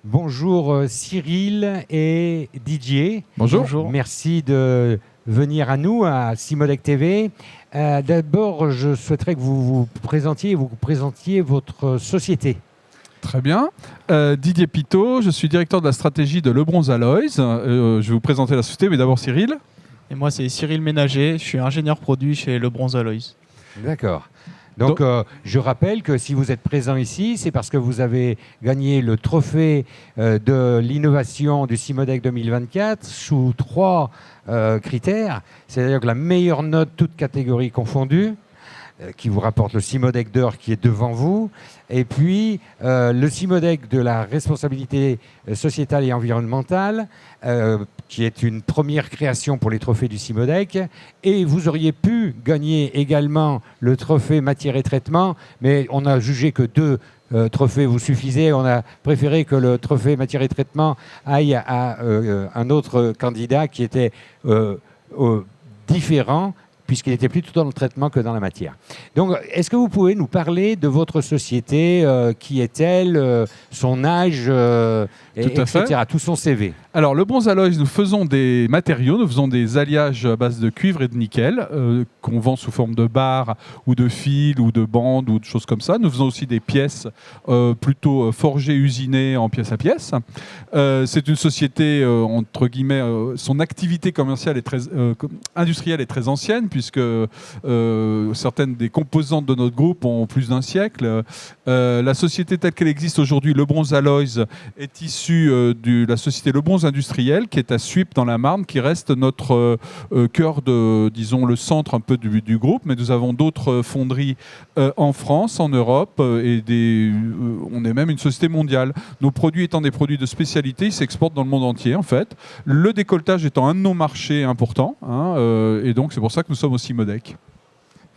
Bonjour Cyril et Didier. Bonjour. Bonjour. Merci de venir à nous, à Cimodec TV. D'abord, je souhaiterais que vous présentiez votre société. Très bien. Didier Pitot, je suis directeur de la stratégie de Lebronz Alloys. Je vais vous présenter la société, mais d'abord Cyril. Et moi, c'est Cyril Ménager. Je suis ingénieur produit chez Lebronz Alloys. D'accord. Donc, je rappelle que si vous êtes présent ici, c'est parce que vous avez gagné le trophée de l'innovation du Cimodec 2024 sous 3 critères. C'est-à-dire que la meilleure note, toute catégorie confondue, qui vous rapporte le Cimodec d'or qui est devant vous, et puis le Cimodec de la responsabilité sociétale et environnementale, qui est une première création pour les trophées du Cimodec, et vous auriez pu gagner également le trophée matière et traitement, mais on a jugé que 2 trophées vous suffisaient. On a préféré que le trophée matière et traitement aille à un autre candidat qui était différent, puisqu'il était plus tout dans le traitement que dans la matière. Donc, est-ce que vous pouvez nous parler de votre société, qui est-elle, son âge, etc., tout son CV? Alors, Lebronz Alloys, nous faisons des matériaux, nous faisons des alliages à base de cuivre et de nickel, qu'on vend sous forme de barres ou de fils ou de bandes ou de choses comme ça. Nous faisons aussi des pièces plutôt forgées, usinées en pièce à pièce. C'est une société, entre guillemets, son activité commerciale est industrielle est très ancienne, puisque certaines des composantes de notre groupe ont plus d'1 siècle. La société telle qu'elle existe aujourd'hui, Lebronz Alloys, est issue de la société Lebronz Industriel, qui est à Suippes dans la Marne, qui reste notre cœur de, disons, le centre un peu du groupe. Mais nous avons d'autres fonderies en France, en Europe, et on est même une société mondiale. Nos produits étant des produits de spécialité, ils s'exportent dans le monde entier, en fait. Le décolletage étant un de nos marchés importants, et donc c'est pour ça que nous sommes au Cimodec.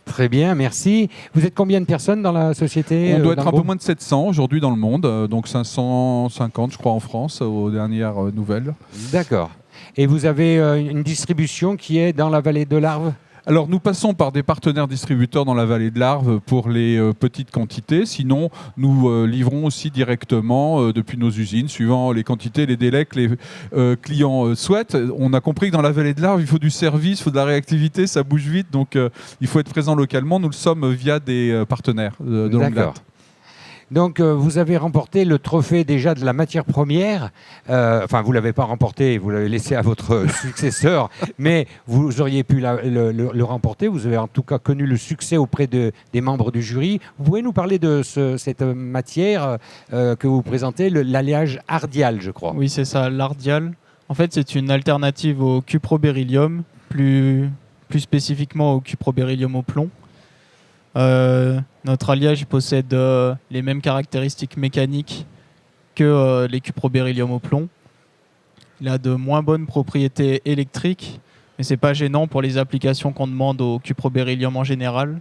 Très bien, merci. Vous êtes combien de personnes dans la société? On doit être un peu moins de 700 aujourd'hui dans le monde, donc 550 je crois en France aux dernières nouvelles. D'accord. Et vous avez une distribution qui est dans la vallée de l'Arve? Alors nous passons par des partenaires distributeurs dans la vallée de l'Arve pour les petites quantités. Sinon, nous livrons aussi directement depuis nos usines, suivant les quantités, les délais que les clients souhaitent. On a compris que dans la vallée de l'Arve, il faut du service, il faut de la réactivité, ça bouge vite, donc il faut être présent localement. Nous le sommes via des partenaires de longue date. Donc, vous avez remporté le trophée déjà de la matière première. Enfin, vous ne l'avez pas remporté, vous l'avez laissé à votre successeur, mais vous auriez pu le remporter. Vous avez en tout cas connu le succès auprès des membres du jury. Vous pouvez nous parler de cette matière que vous présentez, l'alliage Ardial, je crois. Oui, c'est ça, l'Ardial. En fait, c'est une alternative au cuproberyllium, plus spécifiquement au cuproberyllium au plomb. Notre alliage possède les mêmes caractéristiques mécaniques que les cuproberyllium au plomb. Il a de moins bonnes propriétés électriques, mais c'est pas gênant pour les applications qu'on demande au cuproberyllium en général.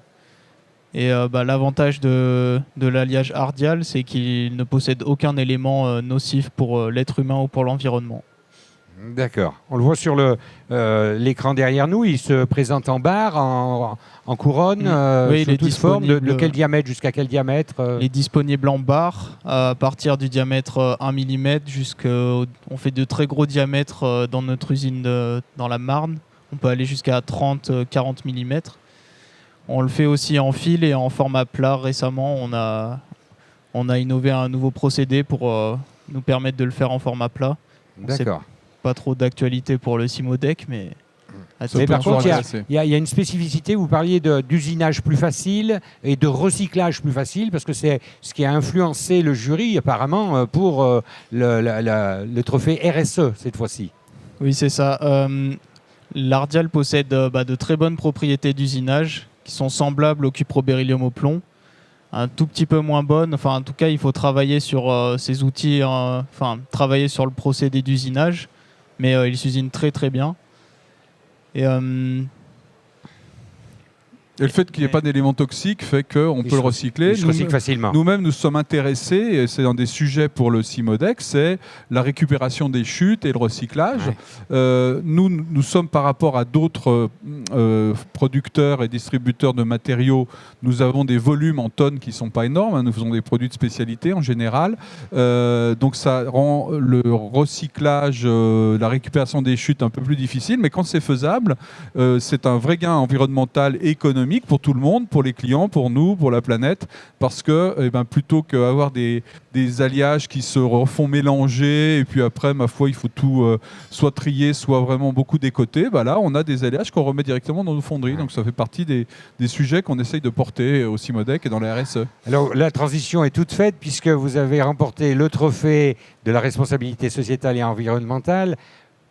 Et l'avantage de l'alliage Ardial, c'est qu'il ne possède aucun élément nocif pour l'être humain ou pour l'environnement. D'accord. On le voit sur l'écran derrière nous. Il se présente en barre, en couronne, oui, sous toute forme. De quel diamètre jusqu'à quel diamètre Il est disponible en barre à partir du diamètre 1 mm on fait de très gros diamètres dans notre usine dans la Marne. On peut aller jusqu'à 30-40 mm. On le fait aussi en fil et en format plat. Récemment, on a innové un nouveau procédé pour nous permettre de le faire en format plat. D'accord. Pas trop d'actualité pour le Cimodec, mais... Mais par contre, il y a une spécificité. Vous parliez d'usinage plus facile et de recyclage plus facile, parce que c'est ce qui a influencé le jury, apparemment, pour le trophée RSE, cette fois-ci. Oui, c'est ça. L'Ardial possède de très bonnes propriétés d'usinage, qui sont semblables au cuproberyllium au plomb. Un tout petit peu moins bonnes. Enfin, en tout cas, il faut travailler sur ces outils, travailler sur le procédé d'usinage. Mais il s'usine très très bien. Et Et le fait qu'il n'y ait pas d'éléments toxiques fait qu'on peut le recycler. Il se recycle facilement. Nous-mêmes, nous sommes intéressés, et c'est un des sujets pour le Simodex, c'est la récupération des chutes et le recyclage. Ouais. Nous sommes par rapport à d'autres producteurs et distributeurs de matériaux, nous avons des volumes en tonnes qui ne sont pas énormes. Hein, nous faisons des produits de spécialité en général. Donc ça rend le recyclage, la récupération des chutes un peu plus difficile. Mais quand c'est faisable, c'est un vrai gain environnemental et économique pour tout le monde, pour les clients, pour nous, pour la planète, parce que plutôt qu'avoir des alliages qui se refont mélanger et puis après, ma foi, il faut tout soit trier, soit vraiment beaucoup décoter, là, on a des alliages qu'on remet directement dans nos fonderies. Donc ça fait partie des sujets qu'on essaye de porter au Simodec et dans la RSE. Alors la transition est toute faite puisque vous avez remporté le trophée de la responsabilité sociétale et environnementale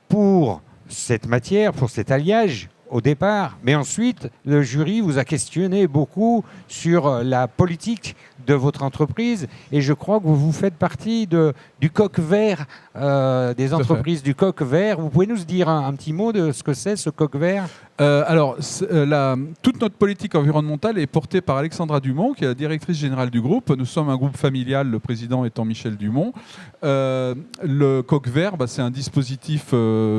pour cette matière, pour cet alliage au départ, mais ensuite le jury vous a questionné beaucoup sur la politique de votre entreprise et je crois que vous faites partie du coq vert, des entreprises du coq vert. Vous pouvez nous dire un petit mot de ce que c'est ce coq vert? Toute notre politique environnementale est portée par Alexandra Dumont, qui est la directrice générale du groupe. Nous sommes un groupe familial, le président étant Michel Dumont. Le coq vert, c'est un dispositif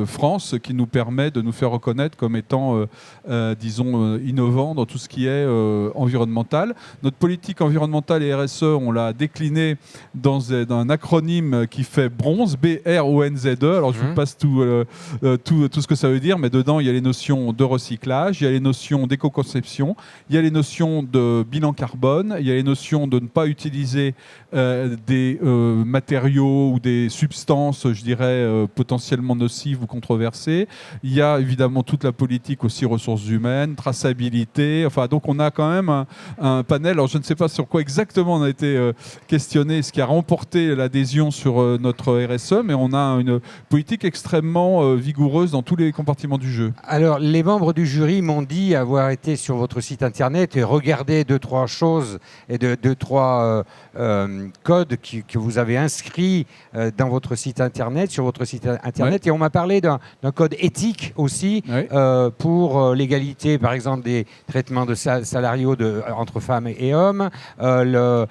France qui nous permet de nous faire reconnaître comme étant, innovants dans tout ce qui est environnemental. Notre politique environnementale et RSE, on l'a déclinée dans un acronyme qui fait bronze, B-R-O-N-Z-E. Alors je vous passe tout ce que ça veut dire, mais dedans il y a les notions de recyclage, il y a les notions d'éco-conception, il y a les notions de bilan carbone, il y a les notions de ne pas utiliser des matériaux ou des substances, je dirais, potentiellement nocives ou controversées. Il y a évidemment toute la politique aussi ressources humaines, traçabilité. Donc on a quand même un panel. Alors je ne sais pas sur quoi exactement on a été questionné, ce qui a remporté l'adhésion sur notre RSE, mais on a une politique extrêmement vigoureuse dans tous les compartiments du jeu. Alors les membres du jury m'ont dit avoir été sur votre site internet et regardé 2-3 choses et 2-3 codes que vous avez inscrits dans votre site internet, sur votre site internet. Ouais. Et on m'a parlé d'un code éthique aussi, ouais, pour l'égalité, par exemple, des traitements salariaux entre femmes et hommes, la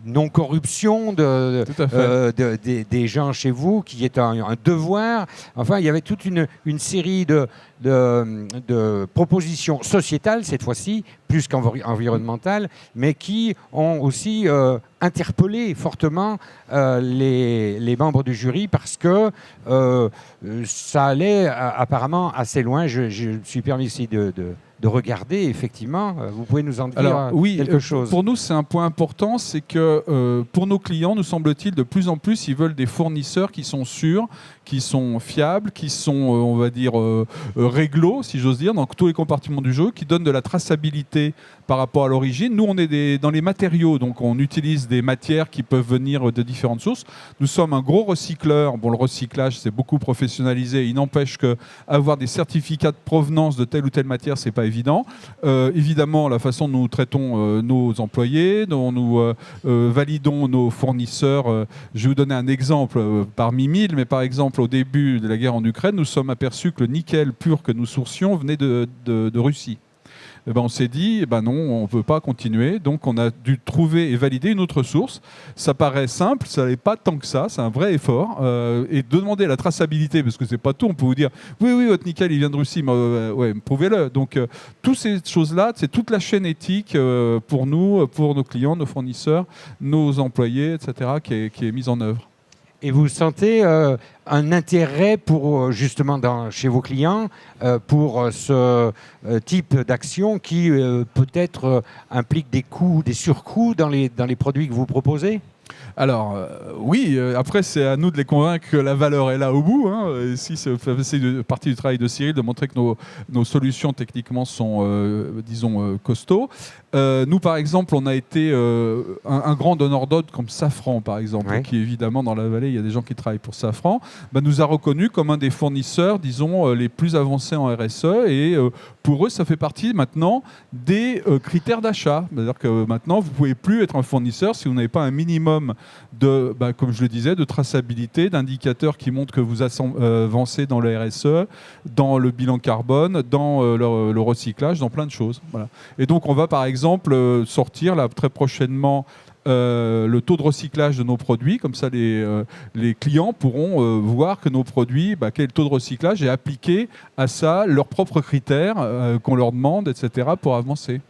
non-corruption des gens chez vous, qui est un devoir. Enfin, il y avait toute une série de propositions sociétales, cette fois-ci, plus qu'environnementales, mais qui ont aussi interpellé fortement les membres du jury parce que ça allait apparemment assez loin. Je me suis permis ici de regarder, effectivement. Vous pouvez nous en dire quelque chose? Pour nous, c'est un point important, c'est que pour nos clients, nous semble-t-il, de plus en plus, ils veulent des fournisseurs qui sont sûrs, qui sont fiables, qui sont, on va dire, réglo, si j'ose dire, dans tous les compartiments du jeu, qui donnent de la traçabilité par rapport à l'origine. Nous, on est dans les matériaux, donc on utilise des matières qui peuvent venir de différentes sources. Nous sommes un gros recycleur. Bon, le recyclage, c'est beaucoup professionnalisé. Il n'empêche qu'avoir des certificats de provenance de telle ou telle matière, c'est pas évident. Évidemment, la façon dont nous traitons nos employés, dont nous validons nos fournisseurs. Je vais vous donner un exemple parmi 1000, mais par exemple, au début de la guerre en Ukraine, nous sommes aperçus que le nickel pur que nous sourcions venait de Russie. On s'est dit, non, on ne peut pas continuer. Donc, on a dû trouver et valider une autre source. Ça paraît simple, ça n'est pas tant que ça. C'est un vrai effort. Et demander la traçabilité, parce que ce n'est pas tout. On peut vous dire, oui, votre nickel, il vient de Russie. Mais ouais, prouvez-le. Donc, toutes ces choses-là, c'est toute la chaîne éthique pour nous, pour nos clients, nos fournisseurs, nos employés, etc., qui est mise en œuvre. Et vous sentez un intérêt pour, justement, chez vos clients pour ce type d'action qui peut-être implique des coûts, des surcoûts dans les produits que vous proposez? Alors, oui, après, c'est à nous de les convaincre que la valeur est là au bout. Hein. Ici, c'est partie du travail de Cyril de montrer que nos solutions techniquement sont, disons, costauds. Nous, par exemple, on a été un grand donneur d'ordre comme Safran, par exemple, ouais, qui évidemment, dans la vallée, il y a des gens qui travaillent pour Safran, nous a reconnus comme un des fournisseurs, disons, les plus avancés en RSE. Et pour eux, ça fait partie maintenant des critères d'achat. C'est-à-dire que maintenant, vous ne pouvez plus être un fournisseur si vous n'avez pas un minimum comme je le disais, de traçabilité, d'indicateurs qui montrent que vous avancez dans le RSE, dans le bilan carbone, dans le recyclage, dans plein de choses. Voilà. Et donc on va par exemple sortir là, très prochainement le taux de recyclage de nos produits, comme ça les clients pourront voir que nos produits, quel est le taux de recyclage, et appliquer à ça leurs propres critères qu'on leur demande, etc., pour avancer.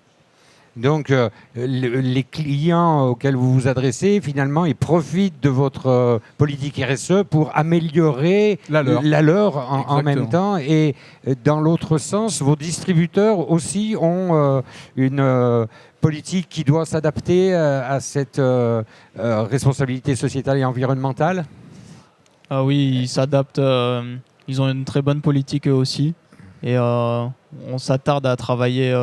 Donc, les clients auxquels vous vous adressez, finalement, ils profitent de votre politique RSE pour améliorer la leur en même temps. Et dans l'autre sens, vos distributeurs aussi ont une politique qui doit s'adapter à cette responsabilité sociétale et environnementale. Ah oui, ils s'adaptent. Ils ont une très bonne politique eux aussi. Et on s'attarde à travailler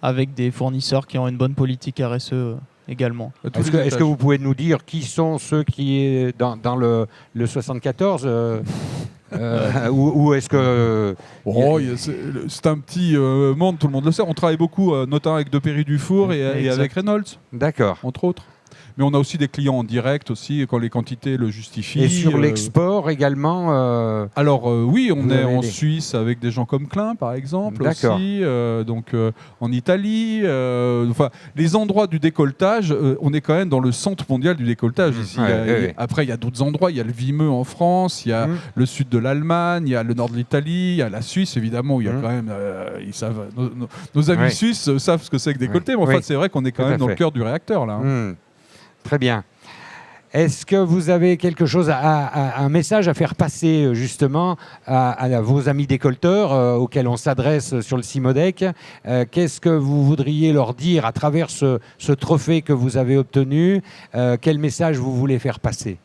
avec des fournisseurs qui ont une bonne politique RSE également. Est-ce que vous pouvez nous dire qui sont ceux qui sont dans le 74 ou est-ce que... c'est un petit monde, tout le monde le sait. On travaille beaucoup, notamment avec De Perry Dufour et avec Reynolds. D'accord. Entre autres. Mais on a aussi des clients en direct aussi, quand les quantités le justifient. Et sur l'export également Alors oui, on est en Suisse avec des gens comme Klein, par exemple, aussi. Donc en Italie. Enfin, les endroits du décolletage, on est quand même dans le centre mondial du décolletage ici. Après, il y a d'autres endroits. Il y a le Vimeux en France, il y a le sud de l'Allemagne, il y a le nord de l'Italie, il y a la Suisse, évidemment, où il y a quand même... ils savent, nos amis suisses savent ce que c'est que décolleter, mais en fait, c'est vrai qu'on est quand même dans le cœur du réacteur, là. Très bien. Est-ce que vous avez quelque chose, un message à faire passer justement à vos amis décolleteurs auxquels on s'adresse sur le CIMODEC? Qu'est-ce que vous voudriez leur dire à travers ce trophée que vous avez obtenu? Quel message vous voulez faire passer?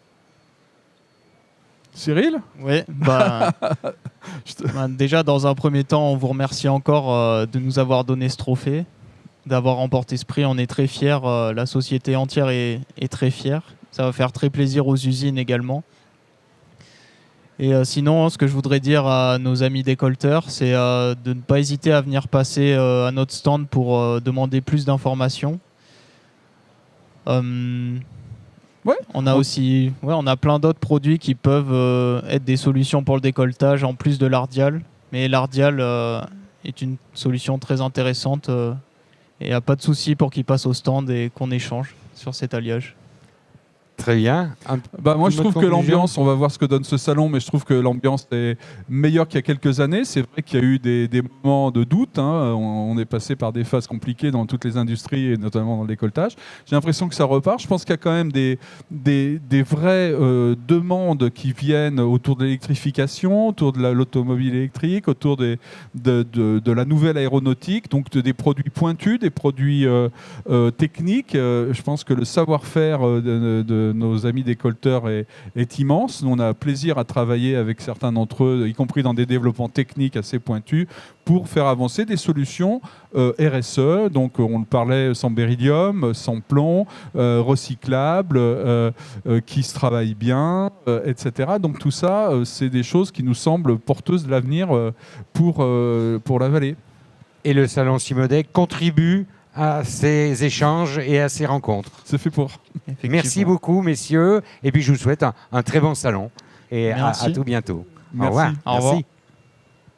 Cyril? Oui, déjà dans un premier temps, on vous remercie encore de nous avoir donné ce trophée, d'avoir remporté ce prix. On est très fiers, la société entière est très fière. Ça va faire très plaisir aux usines également. Et sinon, ce que je voudrais dire à nos amis décolleteurs, c'est de ne pas hésiter à venir passer à notre stand pour demander plus d'informations. On a plein d'autres produits qui peuvent être des solutions pour le décolletage en plus de l'Ardial. Mais l'Ardial est une solution très intéressante. Et il n'y a pas de souci pour qu'ils passent au stand et qu'on échange sur cet alliage. Très bien. Moi, je trouve que l'ambiance, on va voir ce que donne ce salon, mais je trouve que l'ambiance est meilleure qu'il y a quelques années. C'est vrai qu'il y a eu des moments de doute. On est passé par des phases compliquées dans toutes les industries, et notamment dans le décolletage. J'ai l'impression que ça repart. Je pense qu'il y a quand même des vraies demandes qui viennent autour de l'électrification, autour de l'automobile électrique, autour de la nouvelle aéronautique, donc des produits pointus, des produits techniques. Je pense que le savoir-faire de nos amis décolleteurs est immense. Nous, on a plaisir à travailler avec certains d'entre eux, y compris dans des développements techniques assez pointus, pour faire avancer des solutions RSE. Donc, on le parlait, sans beryllium, sans plomb, recyclables, qui se travaillent bien, etc. Donc, tout ça, c'est des choses qui nous semblent porteuses de l'avenir pour la vallée. Et le salon CIMODEC contribue à ces échanges et à ces rencontres. C'est fait pour. Merci beaucoup, messieurs. Et puis, je vous souhaite un très bon salon. Et à tout bientôt. Merci. Au revoir. Au revoir. Merci.